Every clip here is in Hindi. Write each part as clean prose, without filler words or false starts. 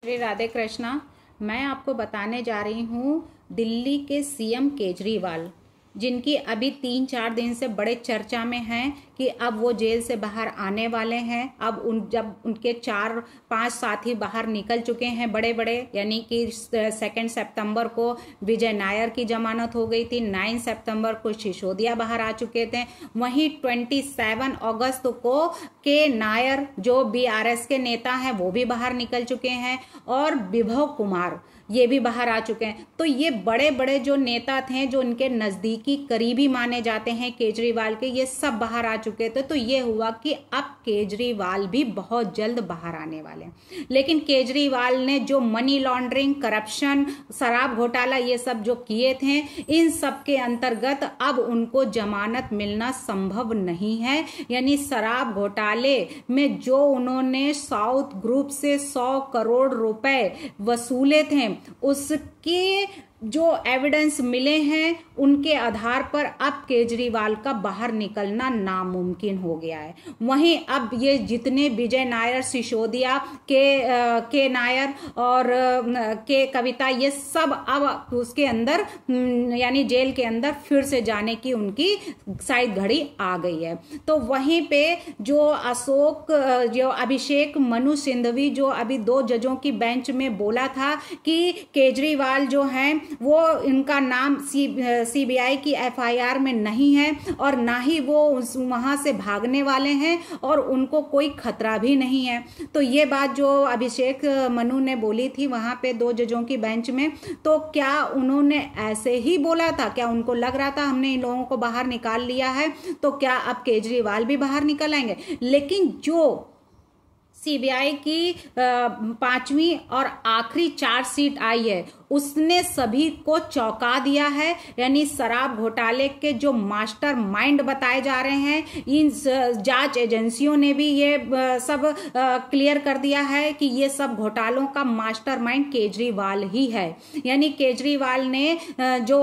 श्री राधे कृष्णा। मैं आपको बताने जा रही हूँ दिल्ली के सीएम केजरीवाल, जिनकी अभी 3-4 दिन से बड़े चर्चा में हैं कि अब वो जेल से बाहर आने वाले हैं। अब जब उनके 4-5 साथी बाहर निकल चुके हैं बड़े बड़े, यानी कि 2 सितंबर को विजय नायर की जमानत हो गई थी, 9 सितंबर को सिसोदिया बाहर आ चुके थे। वहीं 27 अगस्त को के नायर जो बीआरएस के नेता हैं वो भी बाहर निकल चुके हैं, और विभव कुमार ये भी बाहर आ चुके हैं। तो ये बड़े बड़े जो नेता थे, जो इनके नजदीकी करीबी माने जाते हैं केजरीवाल के, ये सब बाहर आ चुके थे। तो ये हुआ कि अब केजरीवाल भी बहुत जल्द बाहर आने वाले हैं। लेकिन केजरीवाल ने जो मनी लॉन्ड्रिंग, करप्शन, शराब घोटाला ये सब जो किए थे, इन सब के अंतर्गत अब उनको जमानत मिलना संभव नहीं है। यानी शराब घोटाले में जो उन्होंने साउथ ग्रुप से 100 करोड़ रुपए वसूले थे, उसके जो एविडेंस मिले हैं उनके आधार पर अब केजरीवाल का बाहर निकलना नामुमकिन हो गया है। वहीं अब ये जितने विजय नायर, सिसोदिया, के नायर और के कविता, ये सब अब उसके अंदर यानी जेल के अंदर फिर से जाने की उनकी शायद घड़ी आ गई है। तो वहीं पे जो अभिषेक मनु सिंघवी, जो अभी 2 जजों की बेंच में बोला था कि केजरीवाल जो हैं वो इनका नाम सीबीआई की एफआईआर में नहीं है, और ना ही वो वहां से भागने वाले हैं, और उनको कोई खतरा भी नहीं है। तो ये बात जो अभिषेक मनु ने बोली थी वहां पे 2 जजों की बेंच में, तो क्या उन्होंने ऐसे ही बोला था? क्या उनको लग रहा था हमने इन लोगों को बाहर निकाल लिया है तो क्या अब केजरीवाल भी बाहर निकल आएंगे? लेकिन जो सीबीआई की 5वीं और आखिरी चार्जशीट आई है उसने सभी को चौंका दिया है। यानी शराब घोटाले के जो मास्टर माइंड बताए जा रहे हैं, इन जांच एजेंसियों ने भी ये सब क्लियर कर दिया है कि ये सब घोटालों का मास्टर माइंड केजरीवाल ही है। यानी केजरीवाल ने जो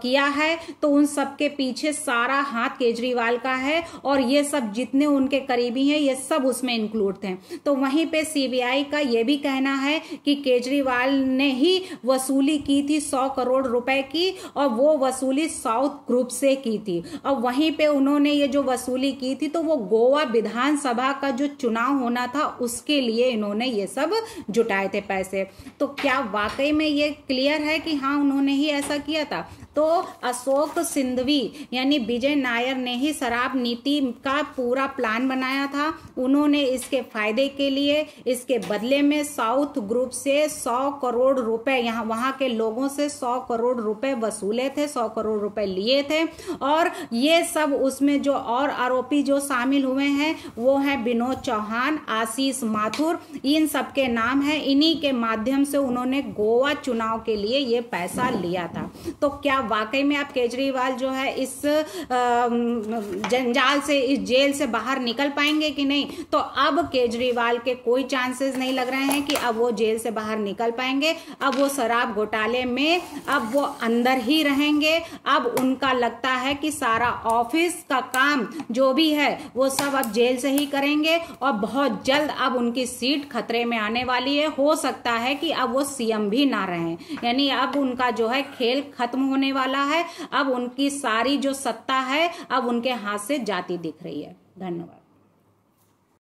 किया है तो उन सब के पीछे सारा हाथ केजरीवाल का है, और ये सब जितने उनके करीबी हैं ये सब उसमें इंक्लूड थे। तो वहीं पे सीबीआई का ये भी कहना है कि केजरीवाल ने ही वसूली की थी 100 करोड़ रुपए की, और वो वसूली साउथ ग्रुप से की थी। और वहीं पे उन्होंने ये जो वसूली की थी तो वो गोवा विधानसभा का जो चुनाव होना था उसके लिए इन्होंने ये सब जुटाए थे पैसे। तो क्या वाकई में ये क्लियर है कि हाँ उन्होंने ही ऐसा किया था? तो अशोक सिंघवी यानी विजय नायर ने ही शराब नीति का पूरा प्लान बनाया था। उन्होंने इसके फायदे के लिए, इसके बदले में साउथ ग्रुप से 100 करोड़ रुपए, वहां के लोगों से 100 करोड़ रुपए वसूले थे, 100 करोड़ रुपए लिए थे। और ये सब उसमें जो और आरोपी जो शामिल हुए हैं वो हैं विनोद चौहान, आशीष माथुर, इन सब के नाम है। इन्हीं के माध्यम से उन्होंने गोवा चुनाव के लिए ये पैसा लिया था। तो क्या वाकई में अब केजरीवाल जो है इस जंजाल से, इस जेल से बाहर निकल पाएंगे कि नहीं? तो अब केजरीवाल के कोई चांसेस नहीं लग रहे हैं कि अब वो जेल से बाहर निकल पाएंगे। अब वो शराब घोटाले में अब वो अंदर ही रहेंगे। अब उनका लगता है कि सारा ऑफिस का काम जो भी है वो सब अब जेल से ही करेंगे, और बहुत जल्द अब उनकी सीट खतरे में आने वाली है। हो सकता है कि अब वो सीएम भी ना रहें। यानी अब उनका जो है खेल खत्म होने वाला है। अब उनकी सारी जो सत्ता है अब उनके हाथ से जाती दिख रही है। धन्यवाद।